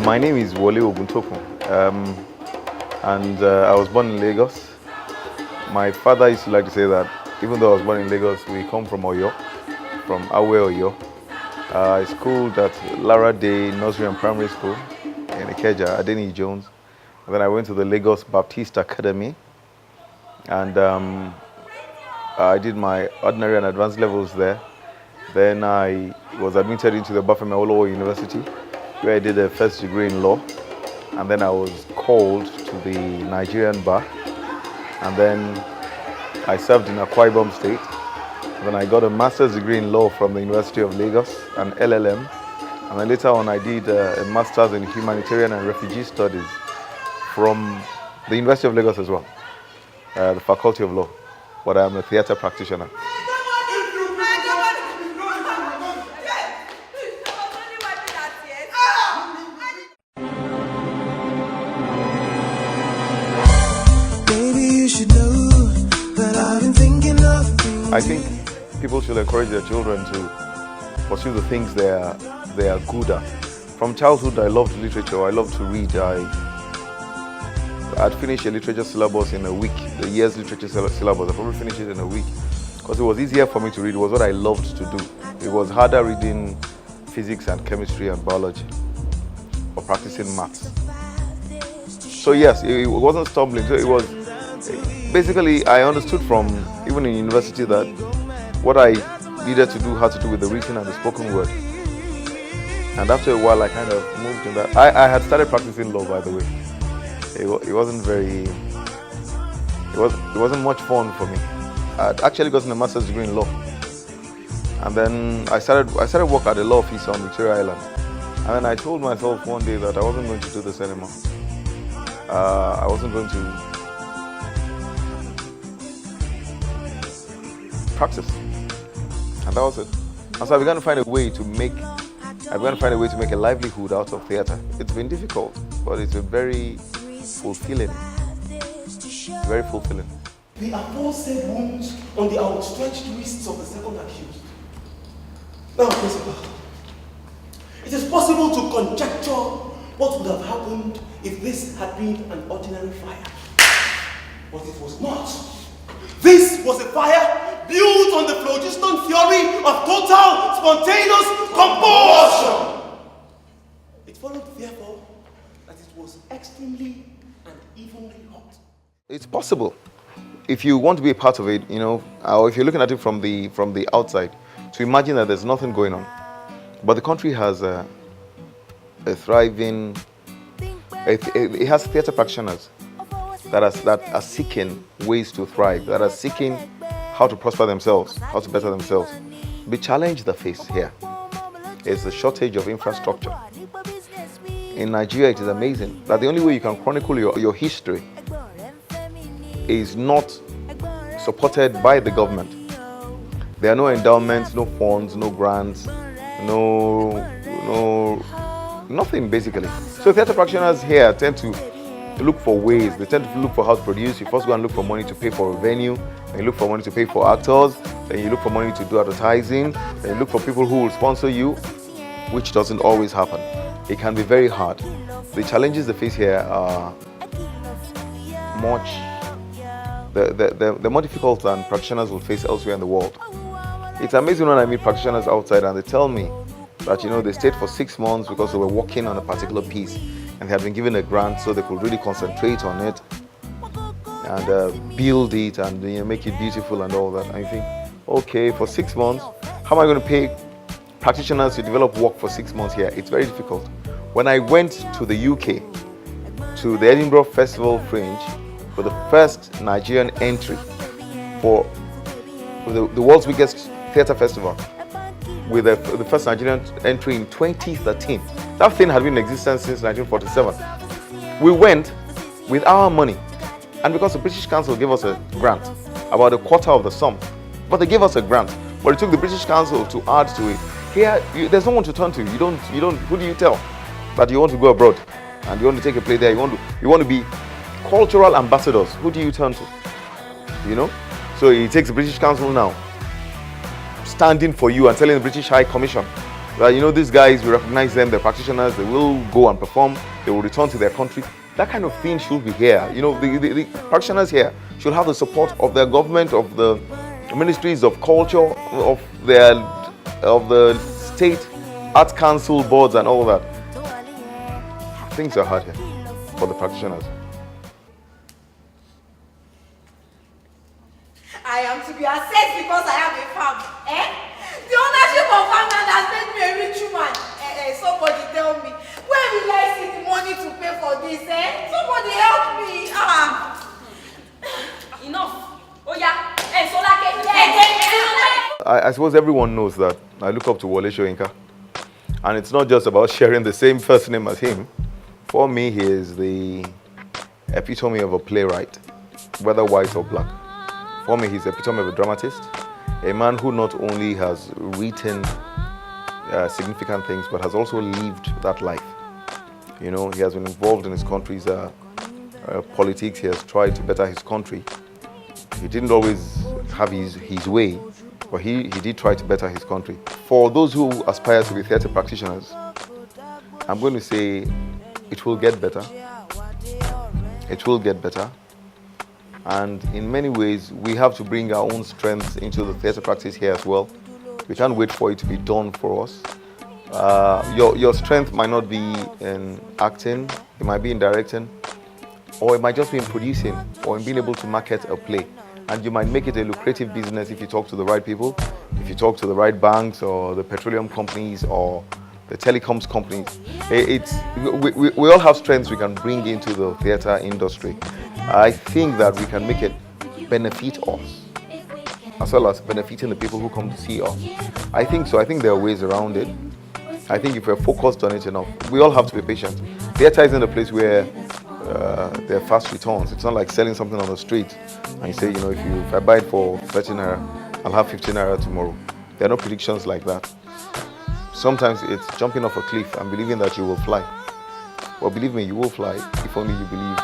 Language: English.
My name is WOLE Oguntokun, and I was born in Lagos. My father used to like to say that even though I was born in Lagos, we come from Oyo, from Awe Oyo. I schooled at Lara Day Nursery and Primary School in Ikeja, Adeni Jones. And then I went to the Lagos Baptist Academy, and I did my ordinary and advanced levels there. Then I was admitted into the Bafemi Awolowo University, where I did a first degree in law. And then I was called to the Nigerian bar. And then I served in Akwa Ibom State. And then I got a master's degree in law from the University of Lagos, an LLM. And then later on I did a master's in humanitarian and refugee studies from the University of Lagos as well, the Faculty of Law. But I'm a theatre practitioner. I think people should encourage their children to pursue the things they are good at. From childhood, I loved literature. I loved to read. I'd finish a literature syllabus in a week, the year's literature syllabus. I probably finished it in a week because it was easier for me to read. It was what I loved to do. It was harder reading physics and chemistry and biology or practicing maths. So yes, it wasn't stumbling. So it was basically, I understood from even in university that what I needed to do had to do with the written and the spoken word. And after a while, I kind of moved in that. I had started practicing law, by the way. It wasn't much fun for me. I'd actually gotten a master's degree in law, and then I started work at a law office on Victoria Island. And then I told myself one day that I wasn't going to do this anymore. I wasn't going to practice, and that was it. And so I began to find a way to make a livelihood out of theatre. It's been difficult, but it's been very fulfilling. Very fulfilling. The aforesaid wounds on the outstretched wrists of the second accused. Now, Principal, it is possible to conjecture what would have happened if this had been an ordinary fire. But it was not. This was a fire built on the phlogiston theory of total spontaneous combustion. It followed, therefore, that it was extremely and evenly hot. It's possible if you want to be a part of it, or if you're looking at it from the outside, to imagine that there's nothing going on. But the country has a thriving. It has theatre practitioners that are seeking ways to thrive, that are seeking how to prosper themselves, how to better themselves. The challenge they face here is the shortage of infrastructure. In Nigeria, it is amazing that the only way you can chronicle your history is not supported by the government. There are no endowments, no funds, no grants, nothing basically. So theatre practitioners here tend to look for ways. They tend to look for how to produce. You first go and look for money to pay for a venue, then you look for money to pay for actors, then you look for money to do advertising, then you look for people who will sponsor you, which doesn't always happen. It can be very hard. The challenges they face here are they're more difficult than practitioners will face elsewhere in the world. It's amazing when I meet practitioners outside and they tell me that they stayed for 6 months because they were working on a particular piece and they had been given a grant so they could really concentrate on it and build it and make it beautiful and all that. And I think, okay, for 6 months, how am I going to pay practitioners to develop work for 6 months here? It's very difficult. When I went to the UK, to the Edinburgh Festival Fringe, for the first Nigerian entry for the world's biggest theatre festival, with the first Nigerian entry in 2013. That thing had been in existence since 1947. We went with our money, and because the British Council gave us a grant, about a quarter of the sum, but they gave us a grant, but it took the British Council to add to it. Here, there's no one to turn to. You don't. Who do you tell that you want to go abroad and you want to take a play there? You want to be cultural ambassadors. Who do you turn to? So it takes the British Council now standing for you and telling the British High Commission That, you know, these guys, we recognize them, they're practitioners, they will go and perform, they will return to their country. That kind of thing should be here. You know, the practitioners here should have the support of their government, of the ministries of culture, of the state, arts council boards and all that. Things are hard here for the practitioners. I am to be assessed because I have a farm. The ownership of farmland has made me a rich woman. Somebody tell me, where will I see the money to pay for this? Somebody help me. Enough. Oh yeah. I suppose everyone knows that I look up to Wole Soyinka. And it's not just about sharing the same first name as him. For me, he is the epitome of a playwright, whether white or black. For me, he's the epitome of a dramatist, a man who not only has written significant things, but has also lived that life. You know, he has been involved in his country's politics. He has tried to better his country. He didn't always have his way, but he did try to better his country. For those who aspire to be theatre practitioners, I'm going to say it will get better. It will get better. And in many ways, we have to bring our own strengths into the theatre practice here as well. We can't wait for it to be done for us. Your strength might not be in acting, it might be in directing, or it might just be in producing, or in being able to market a play. And you might make it a lucrative business if you talk to the right people, if you talk to the right banks, or the petroleum companies, or the telecoms companies. We all have strengths we can bring into the theatre industry. I think that we can make it benefit us, as well as benefiting the people who come to see us. I think so. I think there are ways around it. I think if we're focused on it enough, we all have to be patient. Theatre isn't a place where there are fast returns. It's not like selling something on the street and you say, you know, if I buy it for 13 naira, I'll have 15 naira tomorrow. There are no predictions like that. Sometimes it's jumping off a cliff and believing that you will fly. Well, believe me, you will fly if only you believe.